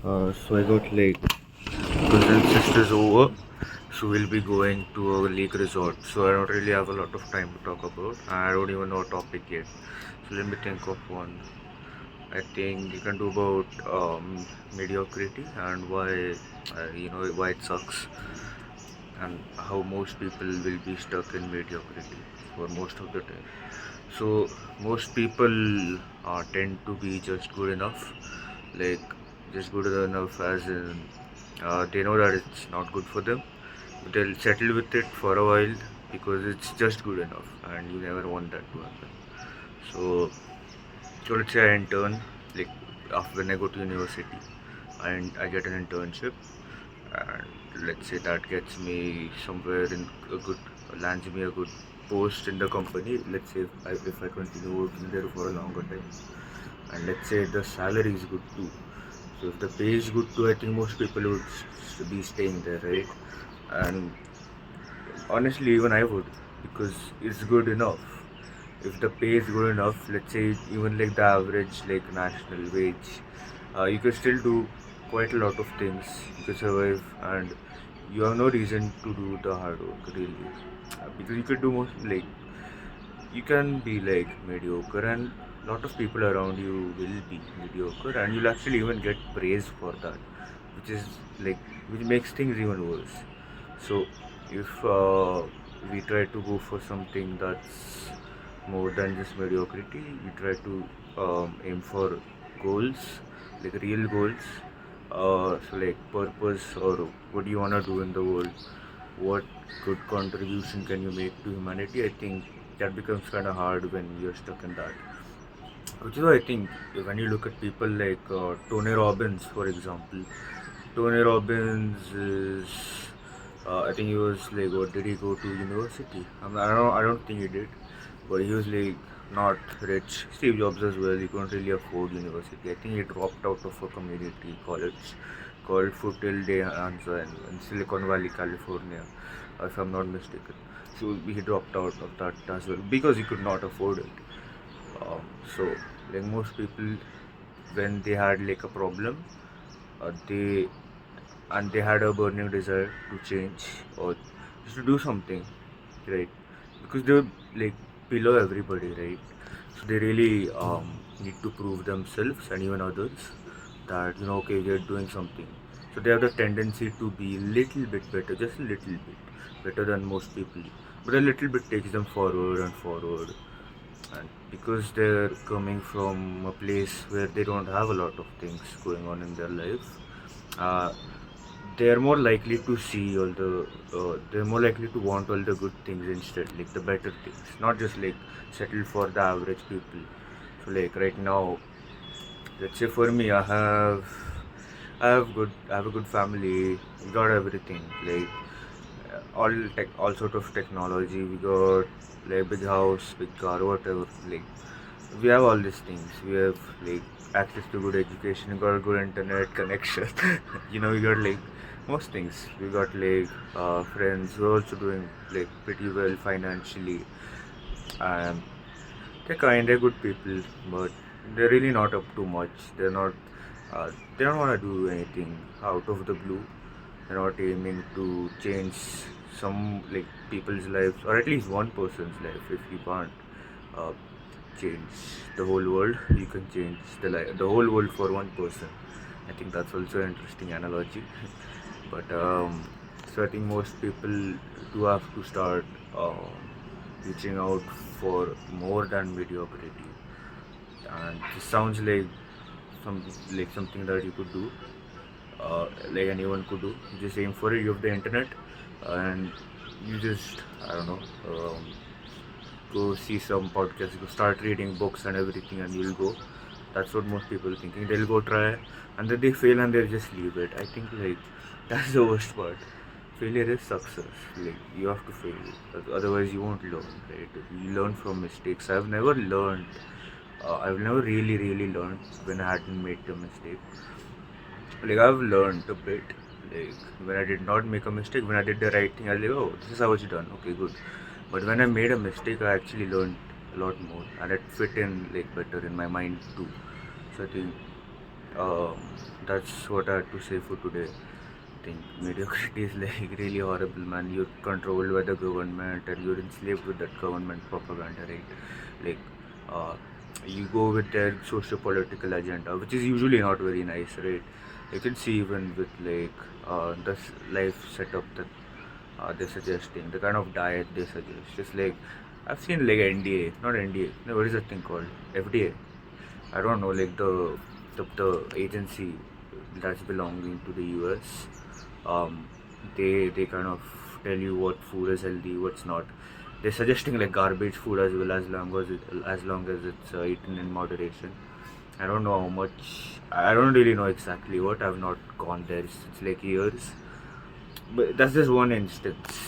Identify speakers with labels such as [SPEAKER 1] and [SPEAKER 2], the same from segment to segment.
[SPEAKER 1] So I got like cousin sisters over, so we'll be going to a lake resort. So I don't really have a lot of time to talk about. I don't even know a topic yet. So let me think of one. I think you can do about mediocrity and why why it sucks and how most people will be stuck in mediocrity for most of the time. So most people tend to be just good enough, like just good enough as in they know that it's not good for them, but they'll settle with it for a while because it's just good enough, and you never want that to happen. So, so let's say I intern, like after when I go to university, and I get an internship, and let's say that gets me somewhere in a good, lands me a good post in the company. Let's say if I continue working there for a longer time, and let's say the salary is good too. So if the pay is good too, I think most people would be staying there, right? And honestly, even I would, because it's good enough. If the pay is good enough, let's say even like the average like national wage, you can still do quite a lot of things. You can survive, and you have no reason to do the hard work really, because you could do most like you can be like mediocre, and a lot of people around you will be mediocre, and you'll actually even get praise for that, which is like which makes things even worse. So if we try to go for something that's more than just mediocrity, we try to aim for goals, like real goals, so like purpose, or what do you want to do in the world, what good contribution can you make to humanity. I think that becomes kind of hard when you're stuck in that. Which is why I think when you look at people like Tony Robbins, for example, Tony Robbins is, I think he was like, what did he go to university? I don't think he did, but he was like not rich. Steve Jobs as well. He couldn't really afford university. I think he dropped out of a community college called Foothills de Anza in Silicon Valley, California, if I'm not mistaken. So he dropped out of that as well because he could not afford it. So like most people, when they had like a problem, they and they had a burning desire to change or just to do something, right? Because they're like below everybody, right? So they really need to prove themselves and even others that okay, they're doing something. So they have the tendency to be a little bit better, just a little bit better than most people, but a little bit takes them forward and forward. And because they're coming from a place where they don't have a lot of things going on in their life, uh, they're more likely to see all the they're more likely to want all the good things instead, like the better things, not just like settle for the average people. So like right now, let's say for me, I have a good family. We got everything, like all sort of technology. We got like big house, big car, whatever. Like we have all these things. We have like access to good education. We got a good internet connection. We got like most things. We got like friends who are also doing like pretty well financially. Um, they're kind of good people, but they're really not up to much. They're not. They don't want to do anything out of the blue. They're not aiming to change some like people's lives, or at least one person's life. If you can't uh, change the whole world, you can change the whole world for one person. I think that's also an interesting analogy. But so I think most people do have to start reaching out for more than mediocrity, and this sounds some like something that you could do, like anyone could do. You just aim for it. You have the internet, and you just I don't know. Go see some podcasts, go start reading books and everything, and you'll go. That's what most people are thinking. They'll go try, and then they fail and they'll just leave it. I think like that's the worst part. Failure is success. Like you have to fail, otherwise you won't learn. Right? You learn from mistakes. I've never really learned when I hadn't made a mistake. Like I've learned a bit. Like when I did not make a mistake, when I did the right thing, I was like, oh, this is how it's done. Okay, good. But when I made a mistake, I actually learned a lot more, and it fit in like better in my mind too. So I think um, that's what I had to say for today. I think mediocrity is like really horrible, man. You're controlled by the government and you're enslaved with that government propaganda, right? Like, uh, you go with their socio-political agenda, which is usually not very nice, right? You can see even with like this life setup that they're suggesting, the kind of diet they suggest. Just like I've seen like NDA, not NDA. No, what is that thing called? FDA. I don't know, like the agency that's belonging to the US. Um, they kind of tell you what food is healthy, what's not. They're suggesting like garbage food as well, as long as it's eaten in moderation. I don't know how much. I don't really know exactly what. I've not gone there since like years. But that's just one instance.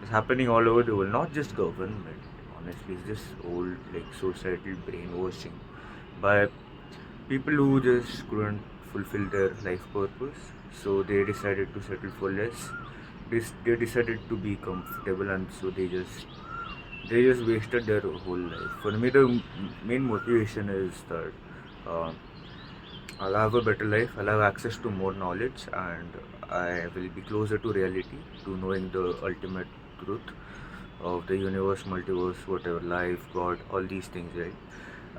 [SPEAKER 1] It's happening all over the world, not just government. Honestly, it's just old like societal brainwashing by people who just couldn't fulfill their life purpose. So they decided to settle for less. They decided to be comfortable, and so they just wasted their whole life. For me, the main motivation is that uh, I'll have a better life, I'll have access to more knowledge, and I will be closer to reality, to knowing the ultimate truth of the universe, multiverse, whatever, life, God, all these things, right?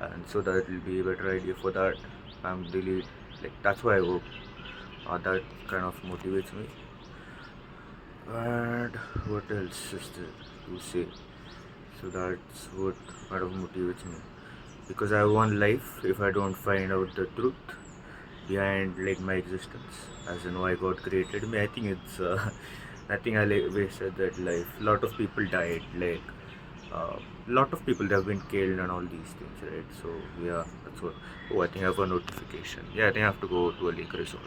[SPEAKER 1] And so that will be a better idea for that. I'm really like that's why I work. That kind of motivates me. And what else is there to say? So that's what kind of motivates me. Because I want life if I don't find out the truth behind like my existence, as in why God created me. I think it's I think I like wasted that life. A lot of people died, like lot of people have been killed and all these things, right? So yeah, that's what. Oh, I think I have a notification. Yeah, I think I have to go to a lake resort.